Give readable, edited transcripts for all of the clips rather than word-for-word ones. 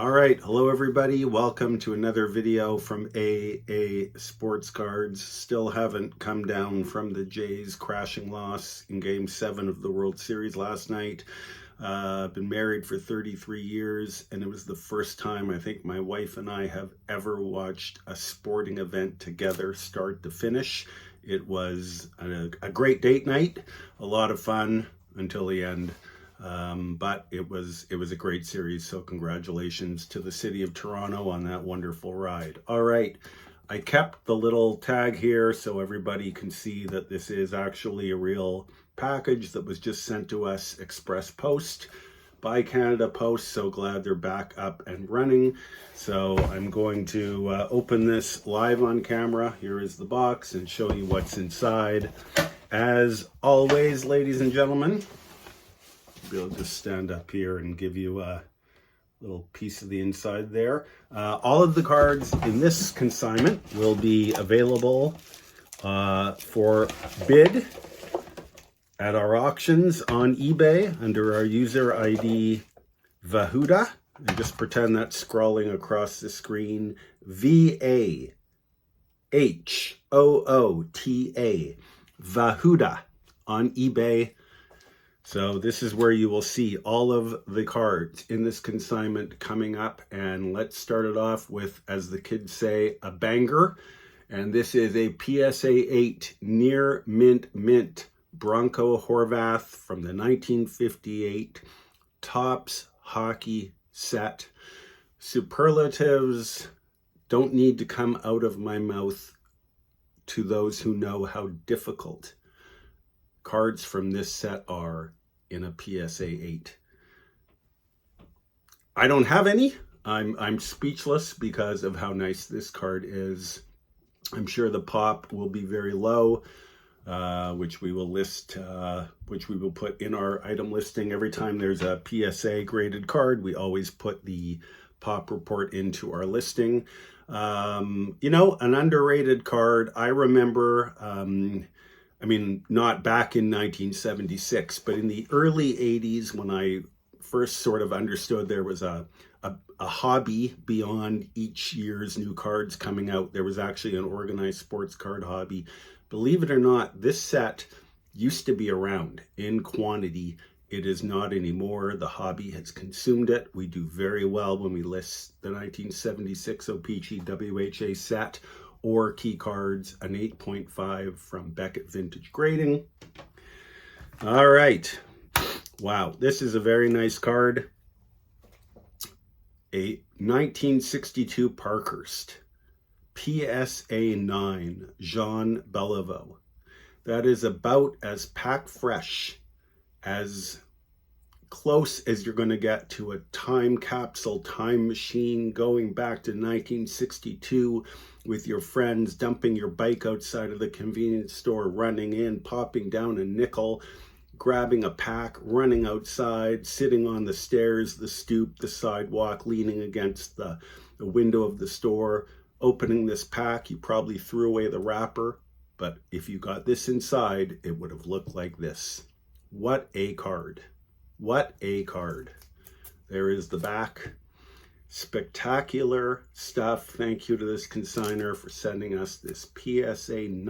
All right, hello everybody. Welcome to another video from AA Sports Cards. Still haven't come down from the Jays crashing loss in Game 7 of the World Series last night. Been married for 33 years, and it was the first time I think my wife and I have ever watched a sporting event together, start to finish. It was a great date night, a lot of fun until the end. But it was a great series, so congratulations to the city of Toronto on that wonderful ride. All right, I kept the little tag here so everybody can see that this is actually a real package that was just sent to us express post by Canada Post. So glad they're back up and running. So I'm going to open this live on camera. Here is the box and show you what's inside. As always, ladies and gentlemen, I'll just stand up here and give you a little piece of the inside there. All of the cards in this consignment will be available for bid at our auctions on eBay under our user ID Vahoota. And just pretend that's scrolling across the screen. Vahoota. Vahoota on eBay. So this is where you will see all of the cards in this consignment coming up. And let's start it off with, as the kids say, a banger. And this is a PSA 8 near mint Bronco Horvath from the 1958 Topps Hockey set. Superlatives don't need to come out of my mouth to those who know how difficult cards from this set are in a PSA 8. I don't have any. I'm speechless because of how nice this card is. I'm sure the pop will be very low, which we will list, which we will put in our item listing. Every time there's a PSA graded card, we always put the pop report into our listing. You know, an underrated card. I remember, I mean, not back in 1976, but in the early 80s when I first sort of understood there was a hobby beyond each year's new cards coming out. There was actually an organized sports card hobby. Believe it or not, this set used to be around in quantity. It is not anymore. The hobby has consumed it. We do very well when we list the 1976 O-Pee-Chee WHA set or key cards, an 8.5 from Beckett Vintage Grading. All right. Wow, this is a very nice card. A 1962 Parkhurst. PSA 9, Jean Beliveau. That is about as pack fresh, as close as you're going to get to a time capsule, time machine, going back to 1962 with your friends, dumping your bike outside of the convenience store, running in, popping down a nickel, grabbing a pack, running outside, sitting on the stairs, the stoop, the sidewalk, leaning against the window of the store, opening this pack. You probably threw away the wrapper, but if you got this inside, it would have looked like this. What a card. What a card. There is the back. Spectacular stuff. Thank you to this consignor for sending us this PSA 9.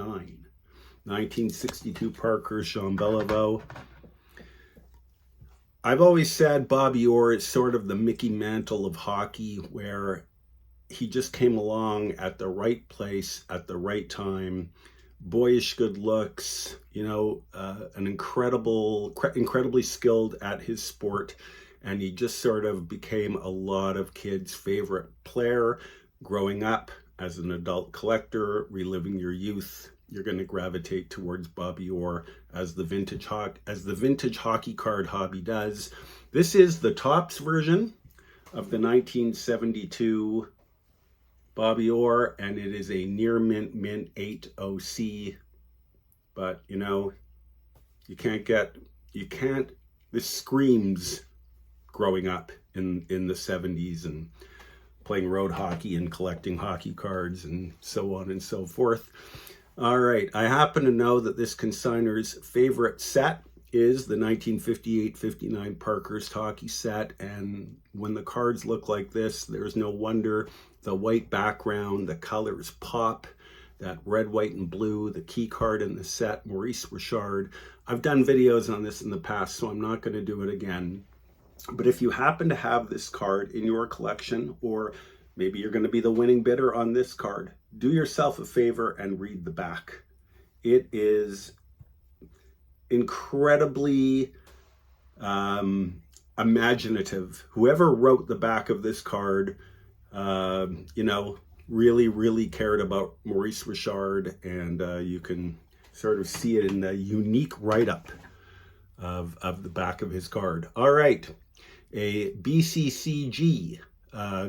1962 Parkhurst Jean Beliveau. I've always said Bobby Orr is sort of the Mickey Mantle of hockey, where he just came along at the right place at the right time. Boyish good looks, you know, an incredibly skilled at his sport, and he just sort of became a lot of kids' favorite player. Growing up as an adult collector, reliving your youth, you're going to gravitate towards Bobby Orr as the vintage hockey card hobby does. This is the Topps version of the 1972 Bobby Orr, and it is a near mint 8 OC. But you know, this screams growing up in the 70s and playing road hockey and collecting hockey cards and so on and so forth. All right, I happen to know that this consignor's favorite set is the 1958-59 Parkhurst hockey set, and when the cards look like this, there's no wonder. The white background, the colors pop, that red, white, and blue, the key card in the set, Maurice Richard. I've done videos on this in the past, so I'm not going to do it again. But if you happen to have this card in your collection, or maybe you're going to be the winning bidder on this card, do yourself a favor and read the back. It is incredibly imaginative. Whoever wrote the back of this card, you know, really cared about Maurice Richard, and you can sort of see it in the unique write-up of the back of his card. All right, a BCCG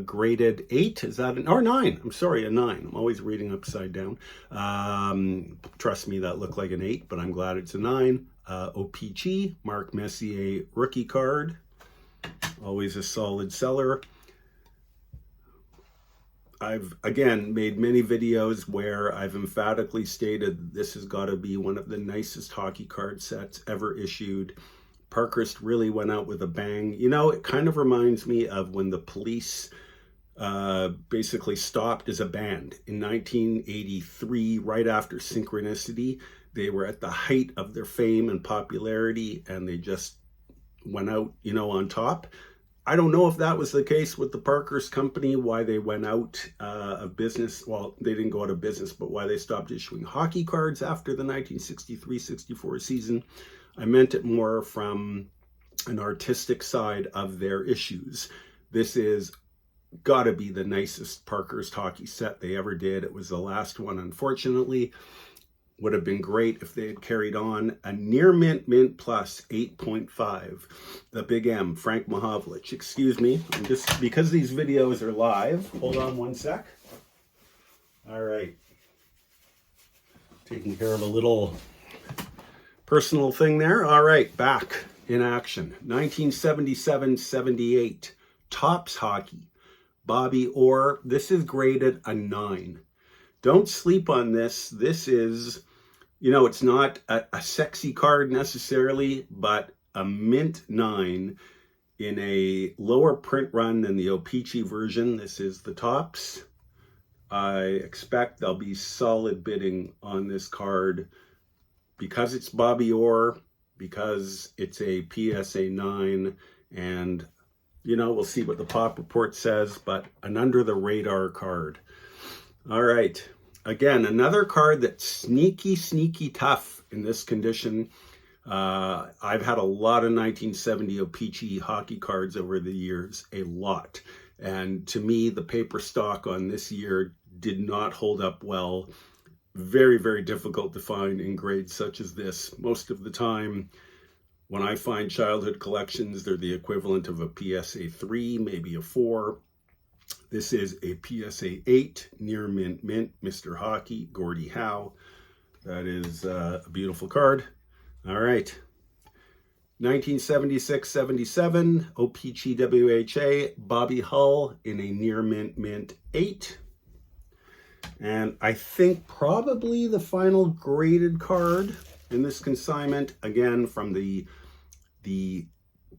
graded 8, is that or 9? I'm sorry, a 9. I'm always reading upside down. Trust me, that looked like an 8, but I'm glad it's a 9. OPG, Mark Messier rookie card. Always a solid seller. I've, again, made many videos where I've emphatically stated this has got to be one of the nicest hockey card sets ever issued. Parkhurst really went out with a bang. You know, it kind of reminds me of when the Police basically stopped as a band in 1983, right after Synchronicity. They were at the height of their fame and popularity, and they just went out, you know, on top. I don't know if that was the case with the Parkhurst company, why they went out of business. Well, they didn't go out of business, but why they stopped issuing hockey cards after the 1963-64 season. I meant it more from an artistic side of their issues. This is got to be the nicest Parkhurst hockey set they ever did. It was the last one, unfortunately. Would have been great if they had carried on. A near mint plus 8.5. The big M, Frank Mahovlich. Excuse me, I'm just, because these videos are live, hold on one sec. All right. Taking care of a little personal thing there. All right, back in action. 1977-78, Topps Hockey. Bobby Orr. This is graded a 9. Don't sleep on this. This is, you know, it's not a sexy card necessarily, but a mint 9 in a lower print run than the O-Pee-Chee version. This is the Topps. I expect there'll be solid bidding on this card because it's Bobby Orr, because it's a PSA 9, and, you know, we'll see what the Pop Report says, but an under-the-radar card. All right, again, another card that's sneaky tough in this condition. I've had a lot of 1970 O-Pee-Chee hockey cards over the years, a lot. And to me, the paper stock on this year did not hold up well. Very difficult to find in grades such as this. Most of the time, when I find childhood collections, they're the equivalent of a PSA 3, maybe a 4. This is a PSA 8, near mint, Mr. Hockey, Gordie Howe. That is a beautiful card. All right. 1976-77, O-Pee-Chee WHA, Bobby Hull in a near mint 8. And I think probably the final graded card in this consignment, again, from the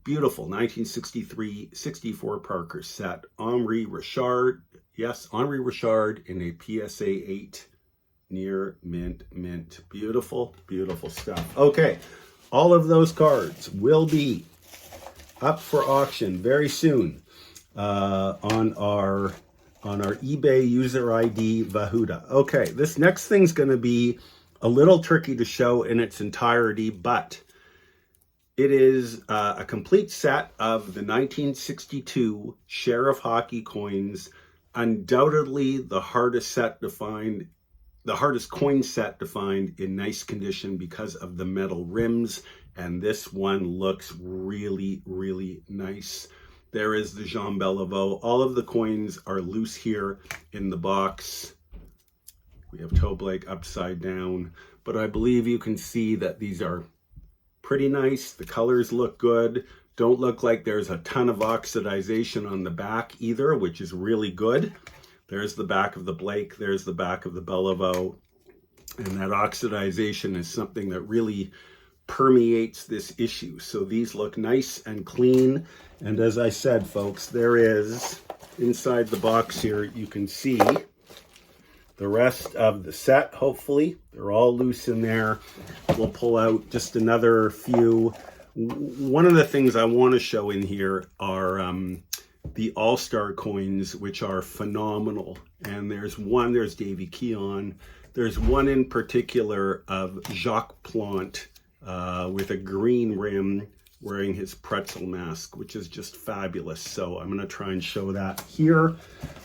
beautiful 1963-64 Parkhurst set. Henri Richard. Yes, Henri Richard in a PSA 8 near mint. Beautiful stuff. Okay, all of those cards will be up for auction very soon on our eBay user ID Vahoota. Okay, this next thing's going to be a little tricky to show in its entirety, but it is a complete set of the 1962 Shirriff Hockey coins. Undoubtedly the hardest set to find, the hardest coin set to find in nice condition because of the metal rims. And this one looks really nice. There is the Jean Beliveau. All of the coins are loose here in the box. We have toe Blake upside down, but I believe you can see that these are pretty nice. The colors look good. Don't look like there's a ton of oxidization on the back either, which is really good. There's the back of the Blake. There's the back of the Beliveau. And that oxidization is something that really permeates this issue. So these look nice and clean. And as I said, folks, there is, inside the box here, you can see the rest of the set, hopefully. They're all loose in there. We'll pull out just another few. One of the things I want to show in here are the All-Star coins, which are phenomenal. And there's Davy Keon. There's one in particular of Jacques Plante with a green rim wearing his pretzel mask, which is just fabulous. So I'm going to try and show that here.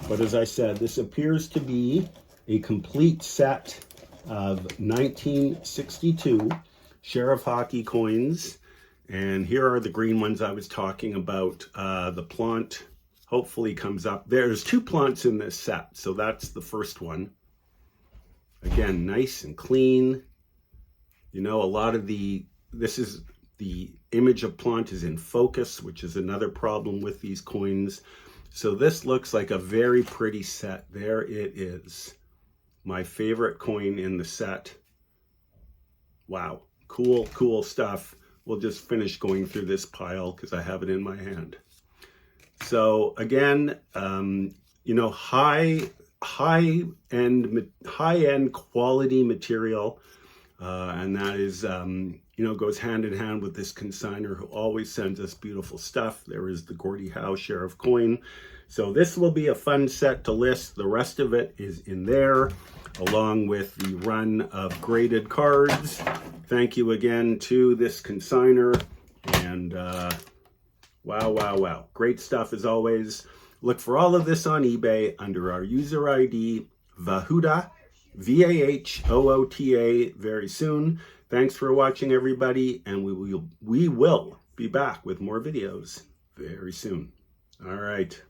But as I said, this appears to be a complete set of 1962 Shirriff Hockey coins. And here are the green ones I was talking about. The Plante hopefully comes up. There's 2 Plantes in this set, so that's the first one. Again, nice and clean. You know, a lot of the image of Plante is in focus, which is another problem with these coins. So this looks like a very pretty set. There it is. My favorite coin in the set. Wow, cool stuff. We'll just finish going through this pile because I have it in my hand. So again, you know, high-end quality material, and that is, you know, goes hand in hand with this consignor who always sends us beautiful stuff. There is the Gordie Howe Sheriff coin. So this will be a fun set to list. The rest of it is in there, along with the run of graded cards. Thank you again to this consignor. And wow. Great stuff as always. Look for all of this on eBay under our user ID, Vahoota, Vahoota, very soon. Thanks for watching, everybody, and we will be back with more videos very soon. All right.